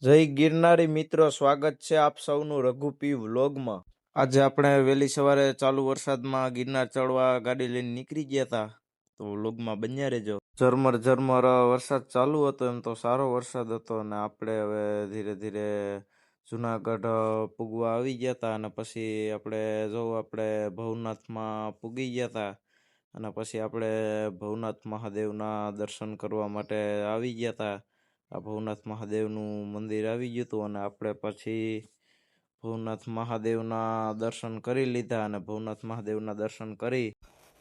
જય ગિરનારી મિત્રો, સ્વાગત છે આપ સૌનું રઘુપી વ્લોગમાં. આજે આપણે વહેલી સવારે ચાલુ વરસાદમાં ગિરનાર ચડવા ગાડી લઈને નીકળી ગયા હતા, તો વ્લોગમાં બન્યા રહેજો. ઝરમર ઝરમર વરસાદ ચાલુ હતો, એમ તો સારો વરસાદ હતો, અને આપણે હવે ધીરે ધીરે જુનાગઢ પૂગવા આવી ગયા હતા. અને પછી આપણે ભવનાથમાં પૂગી ગયા હતા, અને પછી આપણે ભવનાથ મહાદેવના દર્શન કરવા માટે આવી ગયા હતા. આ ભવનાથ મહાદેવનું મંદિર આવી ગયું હતું, અને આપણે પછી ભવનાથ મહાદેવના દર્શન કરી લીધા. અને ભવનાથ મહાદેવના દર્શન કરી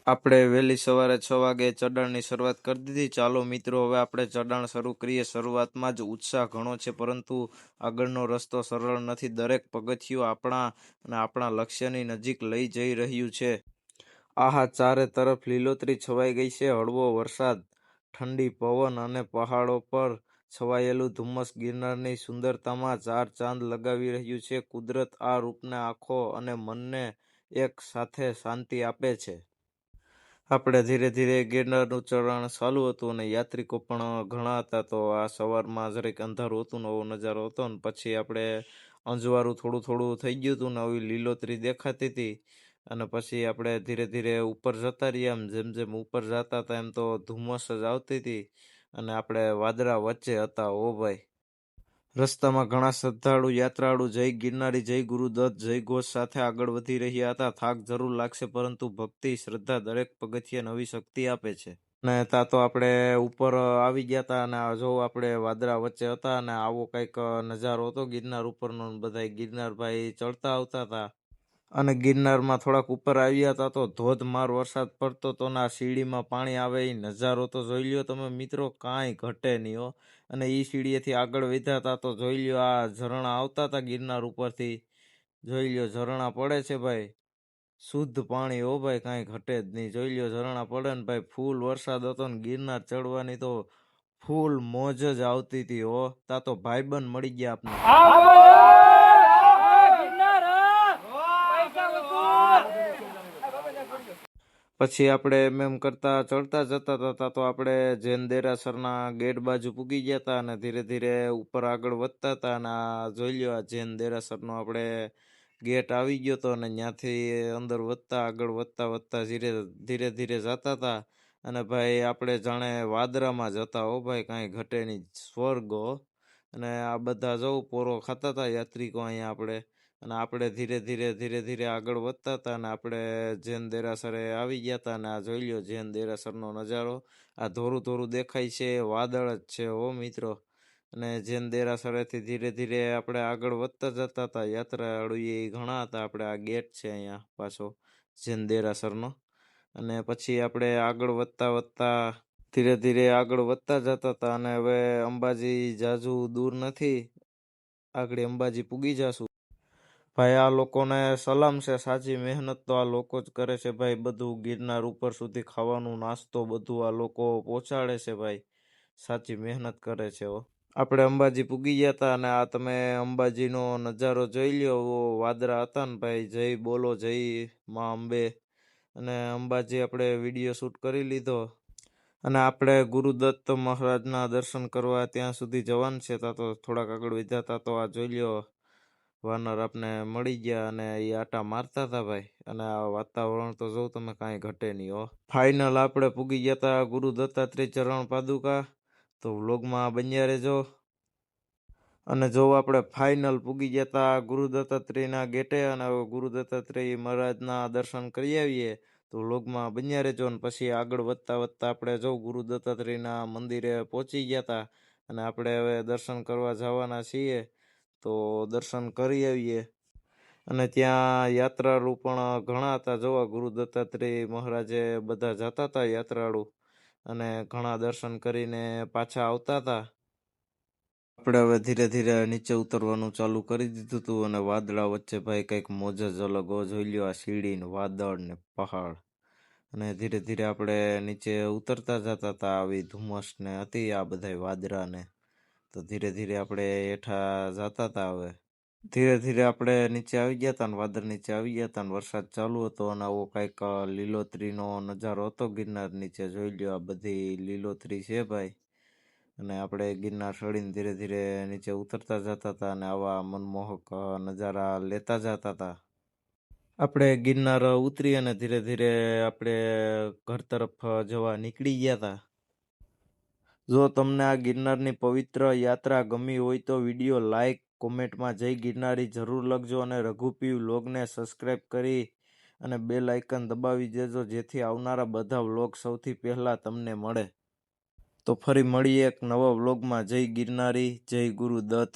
આપણે વહેલી સવારે 6 વાગે ચઢાણની શરૂઆત કરી દીધી. ચાલો મિત્રો, હવે આપણે ચઢાણ શરૂ કરીએ. શરૂઆતમાં જ ઉત્સાહ ઘણો છે, પરંતુ આગળનો રસ્તો સરળ નથી. દરેક પગથિયું આપણા લક્ષ્યની નજીક લઈ જઈ રહ્યું છે. આહા, ચારે તરફ લીલોતરી છવાઈ ગઈ છે. હળવો વરસાદ, ઠંડી પવન અને પહાડો પર છવાયેલું ધુમ્મસ ગિરનારની સુંદરતામાં ચાર ચાંદ લગાવી રહ્યું છે. કુદરત આ રૂપને આંખો અને મનને એક સાથે શાંતિ આપે છે. આપણે ધીરે ધીરે ગિરનારનું ચઢાણ ચાલુ હતું, અને યાત્રિકો પણ ઘણા હતા. તો આ સવારમાં જરીક અંધારું હતું, નવો નજારો હતો, અને પછી આપણે અંજવાળું થોડું થોડું થઈ ગયું હતું, ને આવી લીલોતરી દેખાતી હતી. અને પછી આપણે ધીરે ધીરે ઉપર જતા રહ્યા. જેમ જેમ ઉપર જતા હતા, એમ તો ધુમ્મસ જ આવતી હતી, અને આપણે વાદળા વચ્ચે હતા. ઓ ભાઈ, રસ્તામાં ઘણા શ્રદ્ધાળુ યાત્રાળુ જય ગિરનારી, જય ગુરુદત્ત, જય ઘોષ સાથે આગળ વધી રહ્યા હતા. થાક જરૂર લાગશે, પરંતુ ભક્તિ, શ્રદ્ધા દરેક પગથિયે નવી શક્તિ આપે છે. અને ત્યાં તો આપણે ઉપર આવી ગયા હતા, અને જો આપણે વાદળા વચ્ચે હતા, અને આવો કંઈક નજારો હતો ગિરનાર ઉપરનો. બધા ગિરનાર ભાઈ ચડતા આવતા હતા, અને ગિરનારમાં થોડાક ઉપર આવ્યા હતા, તો ધોધમાર વરસાદ પડતો હતો, ને આ સીડીમાં પાણી આવે એ નજારો તો જોઈ લ્યો તમે મિત્રો, કાંઈ ઘટે નહીં હો. અને એ સીડીએથી આગળ વધ્યા હતા, તો જોઈ લ્યો આ ઝરણા આવતા હતા ગિરનાર ઉપરથી. જોઈ લ્યો ઝરણા પડે છે ભાઈ, શુદ્ધ પાણી. હો ભાઈ, કાંઈ ઘટે જ નહીં. જોઈ લ્યો ઝરણા પડે ને ભાઈ, ફૂલ વરસાદ હતો, ને ગિરનાર ચડવાની તો ફૂલ મોજ જ આવતી હતી. હો, તા તો ભાઈબંધ મળી ગયા આપને. પછી આપણે એમ કરતા ચડતા જતા હતા, તો આપણે જૈન દેરાસરના ગેટ બાજુ પૂગી ગયા હતા, અને ધીરે ધીરે ઉપર આગળ વધતા હતા. અને આ જોઈ લ્યો, આ જૈન દેરાસરનો આપણે ગેટ આવી ગયો હતો, અને ત્યાંથી અંદર આગળ વધતા વધતા ધીરે ધીરે જતા હતા. અને ભાઈ, આપણે જાણે વાદરામાં જતા. હો ભાઈ, કાંઈ ઘટે નહીં, સ્વર્ગ હો. અને આ બધા જવું પોરો ખાતા હતા યાત્રિકો અહીંયા આપણે ધીરે ધીરે આગળ વધતા હતા, અને આપણે જૈન દેરાસરે આવી ગયા હતા. અને આ જોઈ લ્યો જૈન દેરાસરનો નજારો, આ ધોરું ધોરું દેખાય છે, વાદળ જ છે હો મિત્રો. અને જૈન દેરાસરેથી ધીરે ધીરે આપણે આગળ વધતા જતા હતા. યાત્રાળુ એ ઘણા હતા. આપણે આ ગેટ છે અહીંયા પાછો જૈન દેરાસરનો. અને પછી આપણે આગળ વધતા ધીરે ધીરે આગળ વધતા જતા હતા, અને હવે અંબાજી જાજુ દૂર નથી, આગળ અંબાજી પૂગી જાશું. ભાઈ, આ લોકોને સલામ છે. સાચી મહેનત તો આ લોકો જ કરે છે ભાઈ. બધું ગિરનાર ઉપર સુધી ખાવાનું, નાસ્તો બધું આ લોકો પહોંચાડે છે ભાઈ. સાચી મહેનત કરે છે હો. આપણે અંબાજી પૂગી ગયા હતા, અને આ તમે અંબાજીનો નજારો જોઈ લ્યો. વાદળા હતા ને ભાઈ, જય બોલો, જય માં અંબે. અને અંબાજી આપણે વિડીયો શૂટ કરી લીધો, અને આપણે ગુરુદત્ત મહારાજના દર્શન કરવા ત્યાં સુધી જવાનું છે. તા તો થોડાક આગળ વધ્યા હતા, તો આ જોઈ લ્યો વાનર આપને મળી ગયા, અને એ આટા મારતા હતા ભાઈ. અને આ વાતાવરણ તો જોઉં તમે, કાંઈ ઘટે નહીં હો. ફાઇનલ આપણે પૂગી ગયા હતા ગુરુ દત્તાત્રેય ચરણ પાદુકા. તો વ્લોગમાં બન્યા રહેજો. અને જો આપણે ફાઇનલ પૂગી ગયા હતા ગુરુ દત્તાત્રેયના ગેટે, અને ગુરુ દત્તાત્રેય મહારાજના દર્શન કરી આવીએ, તો વ્લોગમાં બન્યા રહેજો. અને પછી આગળ વધતા વધતા આપણે જો ગુરુ દત્તાત્રેયના મંદિરે પહોંચી ગયા હતા, અને આપણે હવે દર્શન કરવા જવાના છીએ, તો દર્શન કરી આવીએ. અને ત્યાં યાત્રાળુ પણ ઘણા હતા. જોવા ગુરુ દત્તાત્રેય મહારાજે બધા જતા હતા યાત્રાળુ, અને ઘણા દર્શન કરીને પાછા આવતા હતા. આપણે હવે ધીરે ધીરે નીચે ઉતરવાનું ચાલુ કરી દીધું હતું, અને વાદળા વચ્ચે ભાઈ કંઈક મોજ જ અલગ હો. જોઈ લ્યો આ સીડી ને વાદળ ને પહાડ. અને ધીરે ધીરે આપણે નીચે ઉતરતા જતા હતા. આવી ધુમ્મસ ને હતી, આ બધા વાદળા ને. તો ધીરે ધીરે આપણે હેઠા જતા હતા. હવે ધીરે ધીરે આપણે નીચે આવી ગયા હતા, ને વાદળ નીચે આવી ગયા હતા, ને વરસાદ ચાલુ હતો, અને આવો કંઈક લીલોતરીનો નજારો હતો ગિરનાર નીચે. જોઈ લ્યો આ બધી લીલોતરી છે ભાઈ. અને આપણે ગિરનાર ચડીને ધીરે ધીરે નીચે ઉતરતા જતા હતા અને આવા મનમોહક નજારા લેતા જતા હતા. આપણે ગિરનાર ઉતરી અને ધીરે ધીરે આપણે ઘર તરફ જવા નીકળી ગયા હતા. જો તમને આ ગિરનારની પવિત્ર યાત્રા ગમી હોય તો વિડીયો લાઈક, કોમેન્ટમાં જય ગિરનારી જરૂર લખજો અને રઘુપી વ્લોગને સબસ્ક્રાઈબ કરી અને બેલ આઇકન દબાવી દેજો જેથી આવનારા બધા વ્લોગ સૌથી પહેલા તમને મળે. તો ફરી મળીએ એક નવા વ્લોગમાં. જય ગિરનારી, જય ગુરુદત્ત.